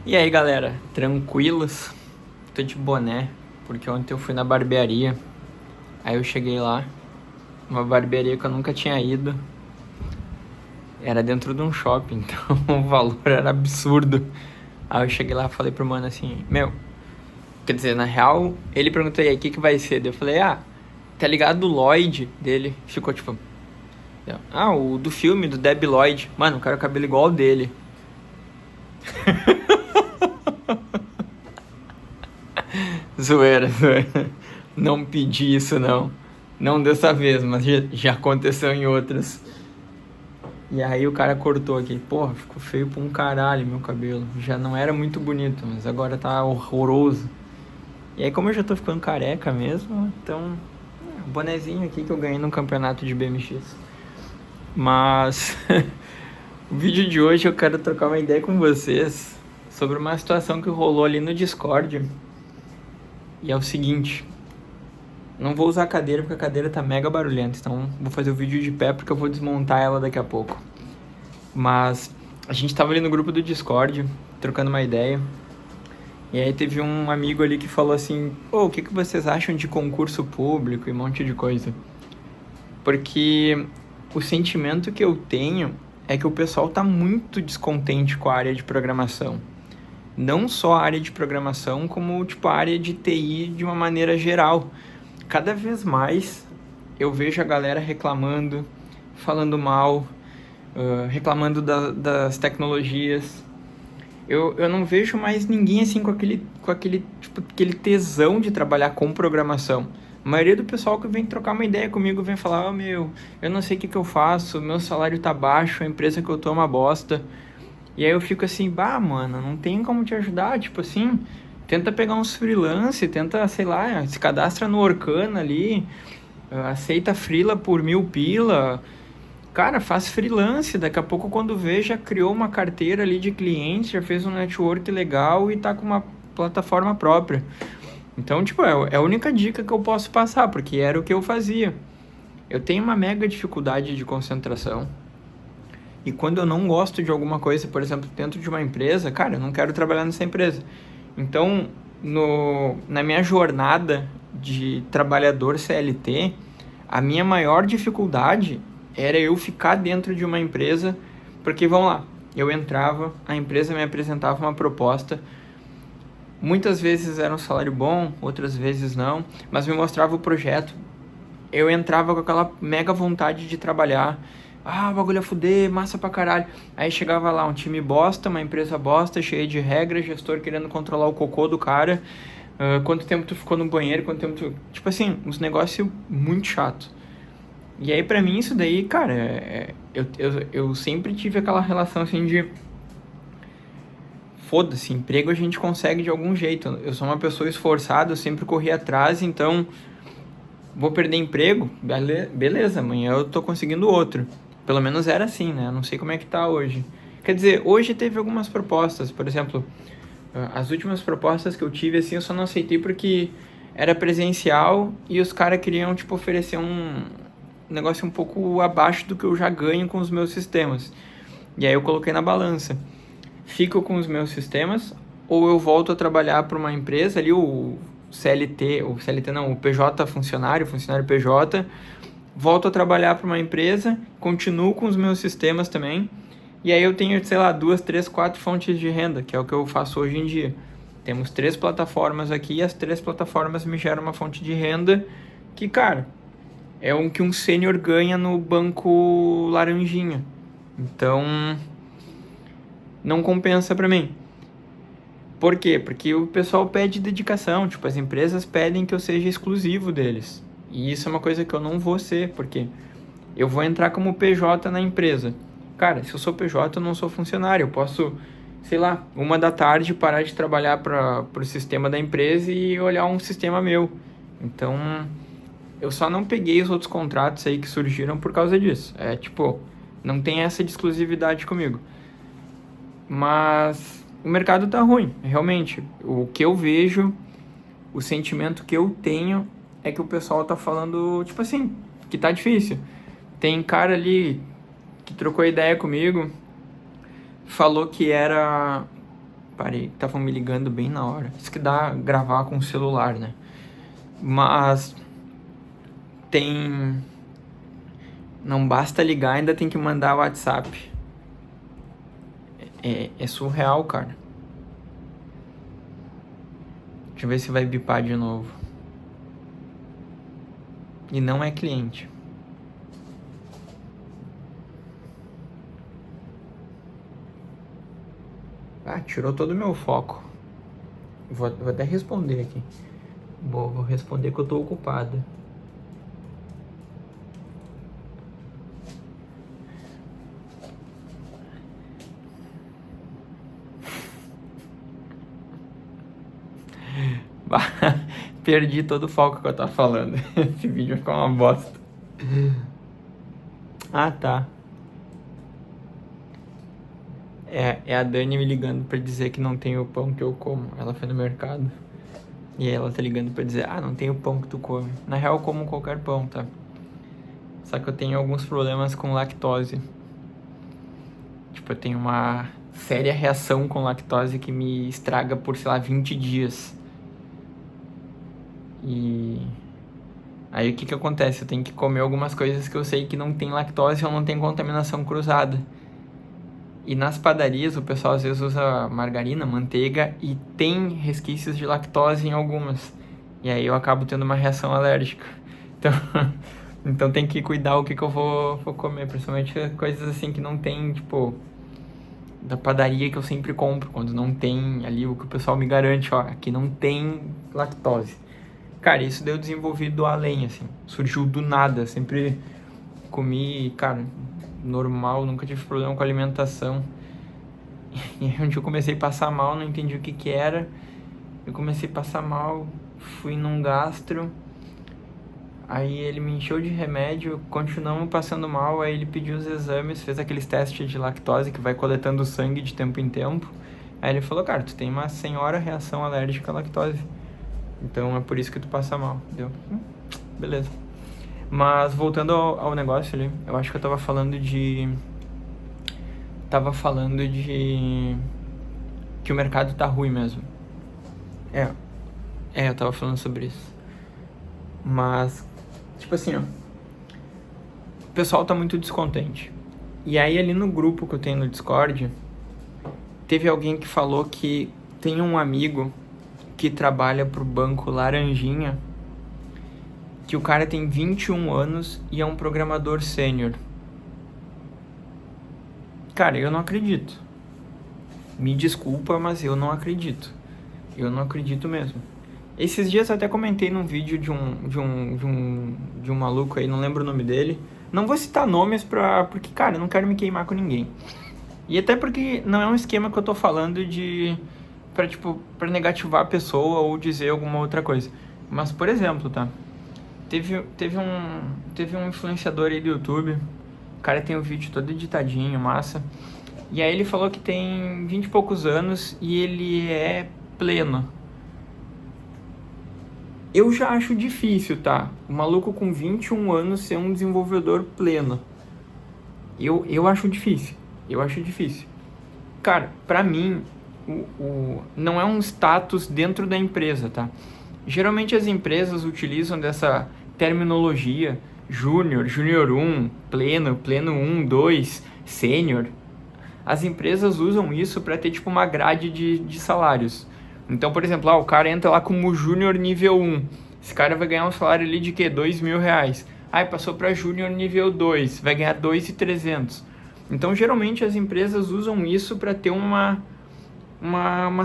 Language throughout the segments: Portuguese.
E aí, galera, tranquilos? Tô de boné, porque ontem eu fui na barbearia. Aí eu cheguei lá, uma barbearia que eu nunca tinha ido. Era dentro de um shopping, então o valor era absurdo. Aí eu cheguei lá e falei pro mano assim, quer dizer, na real, ele perguntou aí, o que vai ser? Daí eu falei, tá ligado o Lloyd dele? Ficou tipo, o do filme, do Debi Lloyd. Mano, o cara com o cabelo igual ao dele. Zoeira, zoeira. Não pedi isso, não. Não dessa vez, mas já aconteceu em outras. E aí o cara cortou aqui. Porra, ficou feio pra um caralho meu cabelo. Já não era muito bonito, mas agora tá horroroso. E aí como eu já tô ficando careca mesmo, então... bonezinho aqui que eu ganhei no campeonato de BMX. Mas... o vídeo de hoje eu quero trocar uma ideia com vocês sobre uma situação que rolou ali no Discord. E é o seguinte... não vou usar a cadeira porque a cadeira tá mega barulhenta, então vou fazer o vídeo de pé porque eu vou desmontar ela daqui a pouco. Mas a gente tava ali no grupo do Discord, trocando uma ideia. E aí teve um amigo ali que falou assim, o que vocês acham de concurso público e um monte de coisa? Porque o sentimento que eu tenho é que o pessoal tá muito descontente com a área de programação. Não só a área de programação, como tipo a área de TI de uma maneira geral. Cada vez mais eu vejo a galera reclamando, falando mal, reclamando das tecnologias. Eu não vejo mais ninguém assim aquele tesão de trabalhar com programação. A maioria do pessoal que vem trocar uma ideia comigo vem falar, eu não sei o que eu faço, meu salário tá baixo, a empresa que eu tô é uma bosta. E aí eu fico assim, mano, não tem como te ajudar, tipo assim, tenta pegar uns freelance, tenta, sei lá, se cadastra no Orkana ali, aceita freela por 1.000 pila, cara, faz freelance, daqui a pouco quando vê já criou uma carteira ali de clientes, já fez um network legal e tá com uma plataforma própria. Então, tipo, é a única dica que eu posso passar, porque era o que eu fazia. Eu tenho uma mega dificuldade de concentração. E quando eu não gosto de alguma coisa, por exemplo, dentro de uma empresa, cara, eu não quero trabalhar nessa empresa. Então, na minha jornada de trabalhador CLT, a minha maior dificuldade era eu ficar dentro de uma empresa, porque vamos lá, eu entrava, a empresa me apresentava uma proposta, muitas vezes era um salário bom, outras vezes não, mas me mostrava o projeto, eu entrava com aquela mega vontade de trabalhar, o bagulho a fuder, massa pra caralho. Aí chegava lá um time bosta, uma empresa bosta, cheia de regras, gestor querendo controlar o cocô do cara. Quanto tempo tu ficou no banheiro, quanto tempo tu... tipo assim, uns negócios muito chato. E aí pra mim isso daí, cara, eu sempre tive aquela relação assim de... foda-se, emprego a gente consegue de algum jeito. Eu sou uma pessoa esforçada, eu sempre corri atrás, então... vou perder emprego? Beleza, amanhã eu tô conseguindo outro. Pelo menos era assim, né? Eu não sei como é que tá hoje. Quer dizer, hoje teve algumas propostas, por exemplo, as últimas propostas que eu tive, assim, eu só não aceitei porque era presencial e os caras queriam, tipo, oferecer um negócio um pouco abaixo do que eu já ganho com os meus sistemas. E aí eu coloquei na balança. Fico com os meus sistemas ou eu volto a trabalhar para uma empresa ali, o CLT não, o PJ funcionário PJ, volto a trabalhar para uma empresa, continuo com os meus sistemas também, e aí eu tenho, sei lá, 2, 3, 4 fontes de renda, que é o que eu faço hoje em dia. Temos 3 plataformas aqui e as 3 plataformas me geram uma fonte de renda que, cara, é um que um sênior ganha no banco laranjinha. Então, não compensa para mim. Por quê? Porque o pessoal pede dedicação, tipo, as empresas pedem que eu seja exclusivo deles. E isso é uma coisa que eu não vou ser, porque eu vou entrar como PJ na empresa. Cara, se eu sou PJ, eu não sou funcionário. Eu posso, sei lá, 1 da tarde parar de trabalhar para o sistema da empresa e olhar um sistema meu. Então, eu só não peguei os outros contratos aí que surgiram por causa disso. É tipo, não tem essa de exclusividade comigo. Mas o mercado tá ruim, realmente. O que eu vejo, o sentimento que eu tenho é que o pessoal tá falando, tipo assim, que tá difícil. Tem cara ali que trocou ideia comigo, falou que era reparei que estavam me ligando bem na hora. Isso que dá gravar com o celular, né? Mas tem... Não basta ligar, ainda tem que mandar WhatsApp. É surreal, cara. Deixa eu ver se vai bipar de novo. E não é cliente. Ah, tirou todo o meu foco. Vou até responder aqui. Vou responder que eu tô ocupado. Perdi todo o foco que eu tava falando. Esse vídeo vai ficar uma bosta. Ah, tá. É a Dani me ligando pra dizer que não tem o pão que eu como. Ela foi no mercado. E aí ela tá ligando pra dizer, não tem o pão que tu come. Na real, eu como qualquer pão, tá? Só que eu tenho alguns problemas com lactose. Tipo, eu tenho uma séria reação com lactose que me estraga por, sei lá, 20 dias. E aí o que acontece? Eu tenho que comer algumas coisas que eu sei que não tem lactose ou não tem contaminação cruzada. E nas padarias o pessoal às vezes usa margarina, manteiga e tem resquícios de lactose em algumas. E aí eu acabo tendo uma reação alérgica. Então tem que cuidar o que eu vou comer, principalmente coisas assim que não tem, tipo, da padaria que eu sempre compro, quando não tem ali o que o pessoal me garante, ó, aqui não tem lactose. Cara, isso deu desenvolvido além, assim, surgiu do nada, sempre comi, cara, normal, nunca tive problema com alimentação. E aí um dia eu comecei a passar mal, não entendi o que era, eu comecei a passar mal, fui num gastro, aí ele me encheu de remédio, continuamos passando mal, aí ele pediu os exames, fez aqueles testes de lactose que vai coletando sangue de tempo em tempo, aí ele falou, cara, tu tem uma senhora reação alérgica à lactose. Então é por isso que tu passa mal, deu? Beleza. Mas voltando ao negócio ali, eu acho que eu tava falando de que o mercado tá ruim mesmo. Eu tava falando sobre isso. Mas, tipo assim, ó, o pessoal tá muito descontente. E aí ali no grupo que eu tenho no Discord, teve alguém que falou que tem um amigo que trabalha pro Banco Laranjinha, que o cara tem 21 anos e é um programador sênior. Cara, eu não acredito. Me desculpa, mas eu não acredito. Eu não acredito mesmo. Esses dias eu até comentei num vídeo de um maluco aí, não lembro o nome dele. Não vou citar nomes porque, cara, eu não quero me queimar com ninguém. E até porque não é um esquema que eu tô falando pra negativar a pessoa ou dizer alguma outra coisa. Mas, por exemplo, tá? Teve um influenciador aí do YouTube, o cara tem o vídeo todo editadinho, massa. E aí ele falou que tem 20 e poucos anos e ele é pleno. Eu já acho difícil, tá? O maluco com 21 anos ser um desenvolvedor pleno. Eu acho difícil. Cara, pra mim, não é um status dentro da empresa, tá? Geralmente as empresas utilizam dessa terminologia júnior, júnior 1, pleno, pleno 1, 2, sênior. As empresas usam isso para ter tipo uma grade de salários. Então, por exemplo, o cara entra lá como júnior nível 1. Esse cara vai ganhar um salário ali de quê? R$2.000. Aí passou para júnior nível 2, vai ganhar 2.300. Então, geralmente as empresas usam isso para ter uma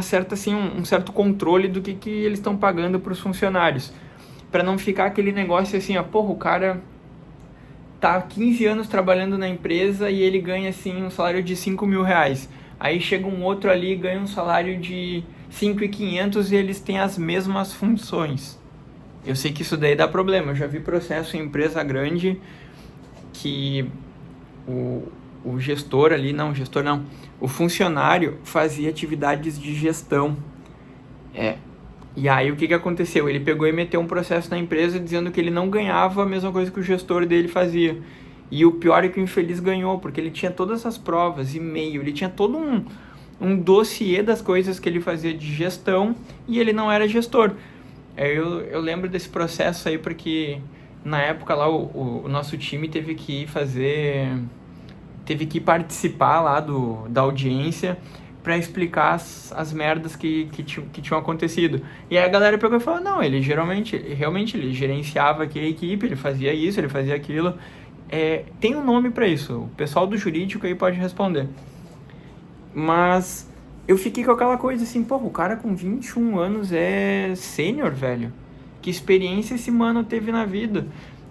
certa, assim, um certo controle do que eles estão pagando para os funcionários. Para não ficar aquele negócio assim, o cara tá há 15 anos trabalhando na empresa e ele ganha assim um salário de R$5.000. Aí chega um outro ali e ganha um salário de 5.500 e eles têm as mesmas funções. Eu sei que isso daí dá problema. Eu já vi processo em empresa grande que o gestor ali, o funcionário fazia atividades de gestão. E aí o que aconteceu? Ele pegou e meteu um processo na empresa dizendo que ele não ganhava a mesma coisa que o gestor dele fazia. E o pior é que o infeliz ganhou, porque ele tinha todas as provas, e-mail, ele tinha todo um dossiê das coisas que ele fazia de gestão e ele não era gestor. Eu lembro desse processo aí porque na época lá o nosso time teve que participar lá da audiência para explicar as merdas que tinham acontecido. E aí a galera pegou e falou, não, ele realmente ele gerenciava aqui a equipe, ele fazia isso, ele fazia aquilo. Tem um nome para isso, o pessoal do jurídico aí pode responder. Mas eu fiquei com aquela coisa assim, o cara com 21 anos é sênior, velho. Que experiência esse mano teve na vida?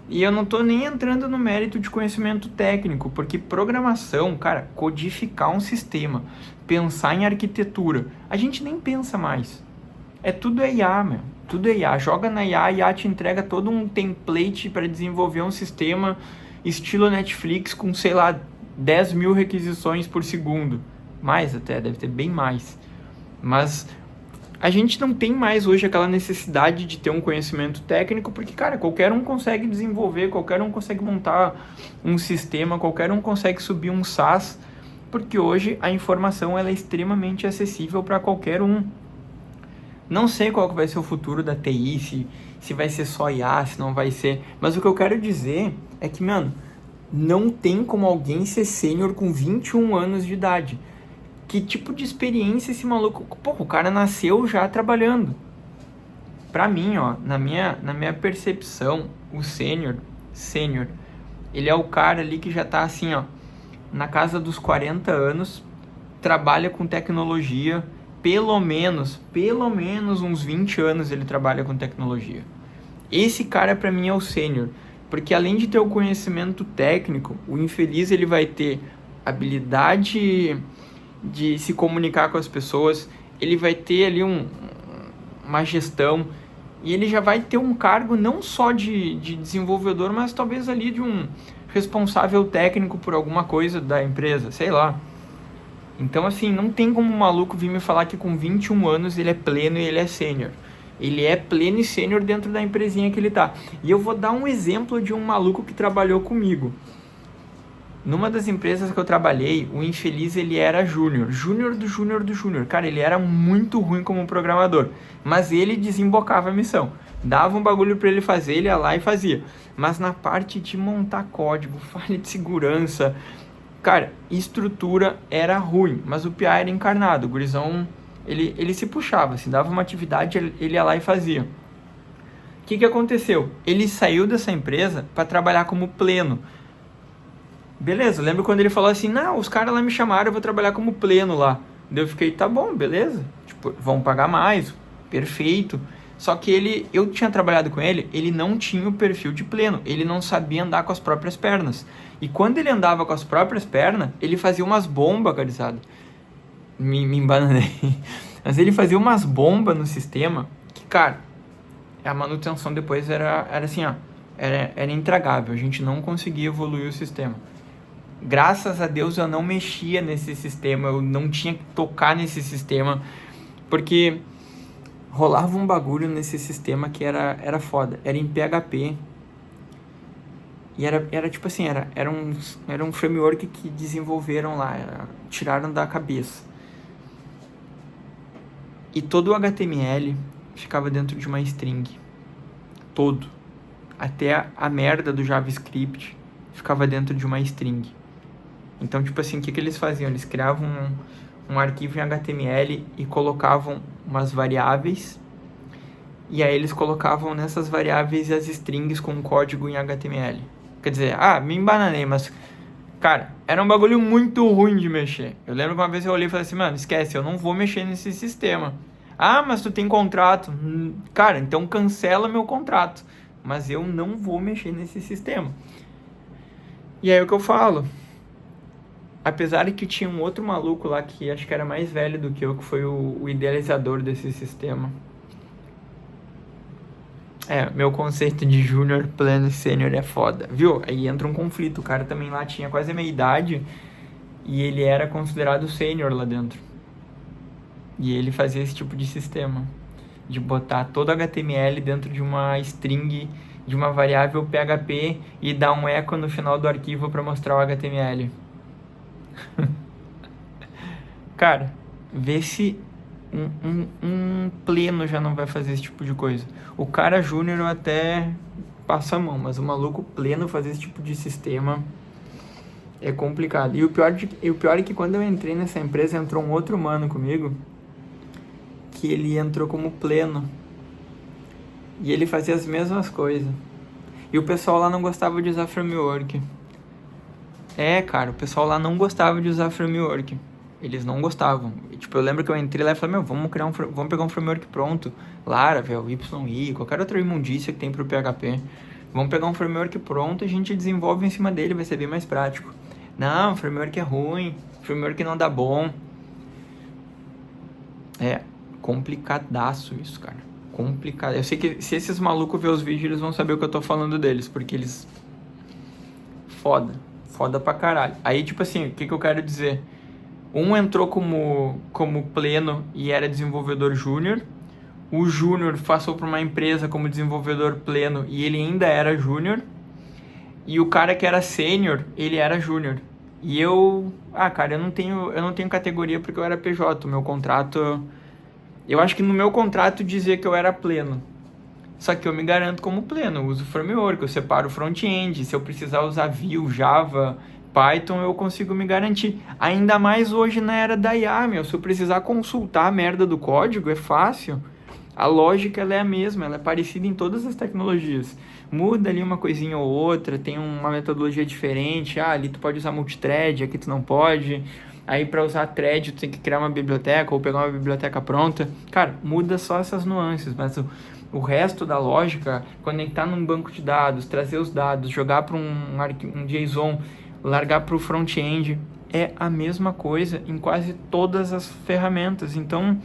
E eu não tô nem entrando no mérito de conhecimento técnico, porque programação, cara, codificar um sistema, pensar em arquitetura, a gente nem pensa mais. Tudo IA, meu. Tudo é IA. Joga na IA, a IA te entrega todo um template para desenvolver um sistema estilo Netflix com, sei lá, 10 mil requisições por segundo. Mais até, deve ter bem mais. Mas a gente não tem mais hoje aquela necessidade de ter um conhecimento técnico, porque, cara, qualquer um consegue desenvolver, qualquer um consegue montar um sistema, qualquer um consegue subir um SaaS, porque hoje a informação ela é extremamente acessível para qualquer um. Não sei qual que vai ser o futuro da TI, se vai ser só IA, se não vai ser, mas o que eu quero dizer é que, mano, não tem como alguém ser sênior com 21 anos de idade. Que tipo de experiência esse maluco... o cara nasceu já trabalhando. Pra mim, ó, na minha percepção, o sênior, ele é o cara ali que já tá assim, ó, na casa dos 40 anos, trabalha com tecnologia, pelo menos uns 20 anos ele trabalha com tecnologia. Esse cara pra mim é o sênior, porque além de ter o conhecimento técnico, o infeliz ele vai ter habilidade de se comunicar com as pessoas, ele vai ter ali uma gestão, e ele já vai ter um cargo não só de desenvolvedor, mas talvez ali de um responsável técnico por alguma coisa da empresa, sei lá. Então assim, não tem como um maluco vir me falar que com 21 anos ele é pleno e ele é sênior. Ele é pleno e sênior dentro da empresinha que ele tá. E eu vou dar um exemplo de um maluco que trabalhou comigo. Numa das empresas que eu trabalhei, o infeliz ele era júnior do júnior. Cara, ele era muito ruim como programador, mas ele desembocava a missão. Dava um bagulho pra ele fazer, ele ia lá e fazia. Mas na parte de montar código, falha de segurança, cara, estrutura era ruim, mas o PA era encarnado. O gurizão, ele se puxava, se dava uma atividade, ele ia lá e fazia. O que aconteceu? Ele saiu dessa empresa para trabalhar como pleno. Beleza, lembro quando ele falou assim, não, os caras lá me chamaram, eu vou trabalhar como pleno lá. Daí eu fiquei, tá bom, beleza, tipo, vão pagar mais, perfeito. Só que eu tinha trabalhado com ele não tinha o perfil de pleno, ele não sabia andar com as próprias pernas. E quando ele andava com as próprias pernas, ele fazia umas bombas, carizada. Me embananei. Mas ele fazia umas bombas no sistema que, cara, a manutenção depois era assim, ó, era intragável, a gente não conseguia evoluir o sistema. Graças a Deus eu não mexia nesse sistema, eu não tinha que tocar nesse sistema, porque rolava um bagulho nesse sistema que era foda, era em PHP, e era tipo assim, era um framework que desenvolveram lá, tiraram da cabeça. E todo o HTML ficava dentro de uma string, todo, até a merda do JavaScript ficava dentro de uma string. Então, tipo assim, o que eles faziam? Eles criavam um arquivo em HTML e colocavam umas variáveis, e aí eles colocavam nessas variáveis as strings com código em HTML. Quer dizer, me embananei, mas, cara, era um bagulho muito ruim de mexer. Eu lembro que uma vez eu olhei e falei assim, mano, esquece, eu não vou mexer nesse sistema. Mas tu tem contrato. Cara, então cancela meu contrato. Mas eu não vou mexer nesse sistema. E aí o que eu falo? Apesar de que tinha um outro maluco lá que acho que era mais velho do que eu, que foi o idealizador desse sistema. Meu conceito de júnior, pleno e sênior é foda, viu? Aí entra um conflito, o cara também lá tinha quase a meia idade e ele era considerado sênior lá dentro. E ele fazia esse tipo de sistema, de botar todo HTML dentro de uma string, de uma variável PHP e dar um echo no final do arquivo para mostrar o HTML. Cara, Vê se um pleno já não vai fazer esse tipo de coisa. O cara júnior eu até passo a mão, mas o maluco pleno fazer esse tipo de sistema é complicado. E o pior é que quando eu entrei nessa empresa, entrou um outro mano comigo, que ele entrou como pleno. E ele fazia as mesmas coisas. E o pessoal lá não gostava de usar framework. Cara, o pessoal lá não gostava de usar framework. Eles não gostavam. E, tipo, eu lembro que eu entrei lá e falei, vamos pegar um framework pronto. Laravel, YI, qualquer outra imundícia que tem pro PHP. Vamos pegar um framework pronto e a gente desenvolve em cima dele, vai ser bem mais prático. Não, o framework é ruim, o framework não dá bom. É complicadaço isso, cara. Complicado. Eu sei que se esses malucos ver os vídeos, eles vão saber o que eu tô falando deles, porque eles... Foda pra caralho. Aí, tipo assim, o que eu quero dizer? Um entrou como pleno e era desenvolvedor júnior. O júnior passou para uma empresa como desenvolvedor pleno e ele ainda era júnior. E o cara que era sênior, ele era júnior. E eu... cara, eu não tenho categoria porque eu era PJ. O meu contrato... Eu acho que no meu contrato dizia que eu era pleno. Só que eu me garanto como pleno. Eu uso framework, eu separo front-end. Se eu precisar usar Vue, Java, Python, eu consigo me garantir. Ainda mais hoje na era da IA, meu. Se eu precisar consultar a merda do código, é fácil. A lógica ela é a mesma, ela é parecida em todas as tecnologias. Muda ali uma coisinha ou outra, tem uma metodologia diferente. Ali tu pode usar multithread, aqui tu não pode. Aí para usar thread tu tem que criar uma biblioteca ou pegar uma biblioteca pronta. Cara, muda só essas nuances, mas o resto da lógica, conectar num banco de dados, trazer os dados, jogar para um JSON, largar para o front-end, é a mesma coisa em quase todas as ferramentas. Então,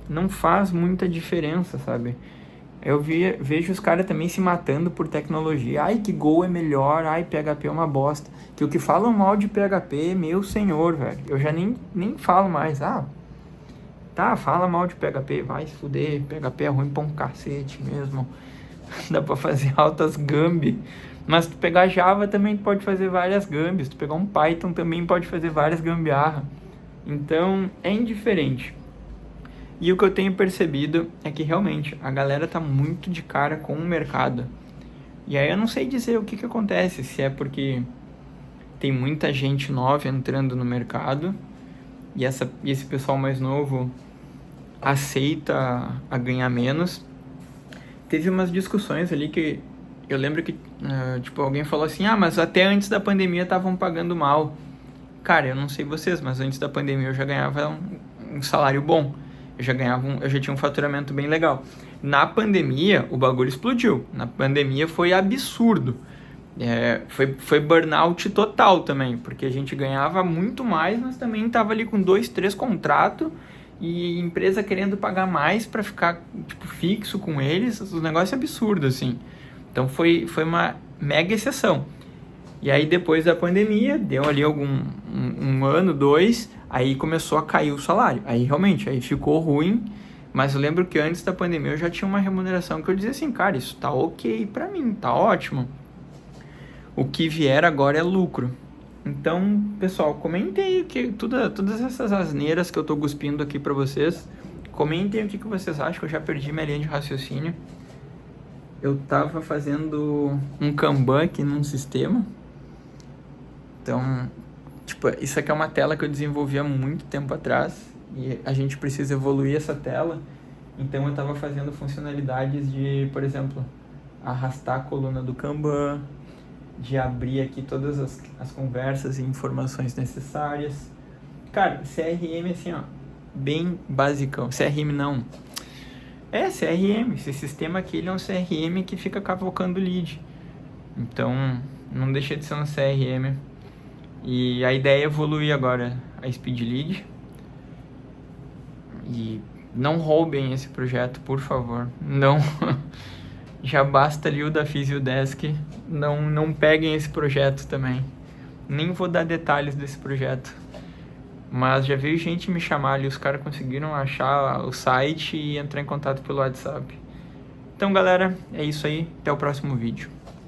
não faz muita diferença, sabe? Eu vejo os caras também se matando por tecnologia. Ai, que Go é melhor. Ai, PHP é uma bosta. Que o que falam mal de PHP, meu senhor, velho. Eu já nem falo mais. Tá, fala mal de PHP. Vai se fuder. PHP é ruim pra um cacete mesmo. Dá pra fazer altas gambi. Mas se tu pegar Java também pode fazer várias gambis. Se tu pegar um Python também pode fazer várias gambiarra. Então, é indiferente. E o que eu tenho percebido é que realmente a galera tá muito de cara com o mercado. E aí eu não sei dizer o que acontece, se é porque tem muita gente nova entrando no mercado e esse pessoal mais novo aceita a ganhar menos. Teve umas discussões ali que eu lembro que tipo, alguém falou assim, mas até antes da pandemia estavam pagando mal. Cara, eu não sei vocês, mas antes da pandemia eu já ganhava um salário bom. Eu já tinha um faturamento bem legal. Na pandemia, o bagulho explodiu. Na pandemia foi absurdo. Foi burnout total também, porque a gente ganhava muito mais, mas também estava ali com 2, 3 contratos e empresa querendo pagar mais para ficar tipo, fixo com eles. O negócio é absurdo, assim. Então foi uma mega exceção. E aí depois da pandemia, deu ali um ano, 2, aí começou a cair o salário. Aí realmente, aí ficou ruim, mas eu lembro que antes da pandemia eu já tinha uma remuneração que eu dizia assim, cara, isso tá ok pra mim, tá ótimo. O que vier agora é lucro. Então, pessoal, comentem que todas essas asneiras que eu tô cuspindo aqui pra vocês, comentem o que vocês acham, que eu já perdi minha linha de raciocínio. Eu tava fazendo um Kanban aqui num sistema. Então, tipo, isso aqui é uma tela que eu desenvolvi há muito tempo atrás e a gente precisa evoluir essa tela. Então, eu estava fazendo funcionalidades de, por exemplo, arrastar a coluna do Kanban, de abrir aqui todas as conversas e informações necessárias. Cara, CRM assim, bem basicão. CRM não. CRM. Esse sistema aqui ele é um CRM que fica cavocando lead. Então, não deixa de ser um CRM. E a ideia é evoluir agora a Speed Lead. E não roubem esse projeto, por favor. Não. Já basta ali o da Physiodesk. Não peguem esse projeto também. Nem vou dar detalhes desse projeto. Mas já veio gente me chamar ali. Os caras conseguiram achar o site e entrar em contato pelo WhatsApp. Então, galera, é isso aí. Até o próximo vídeo.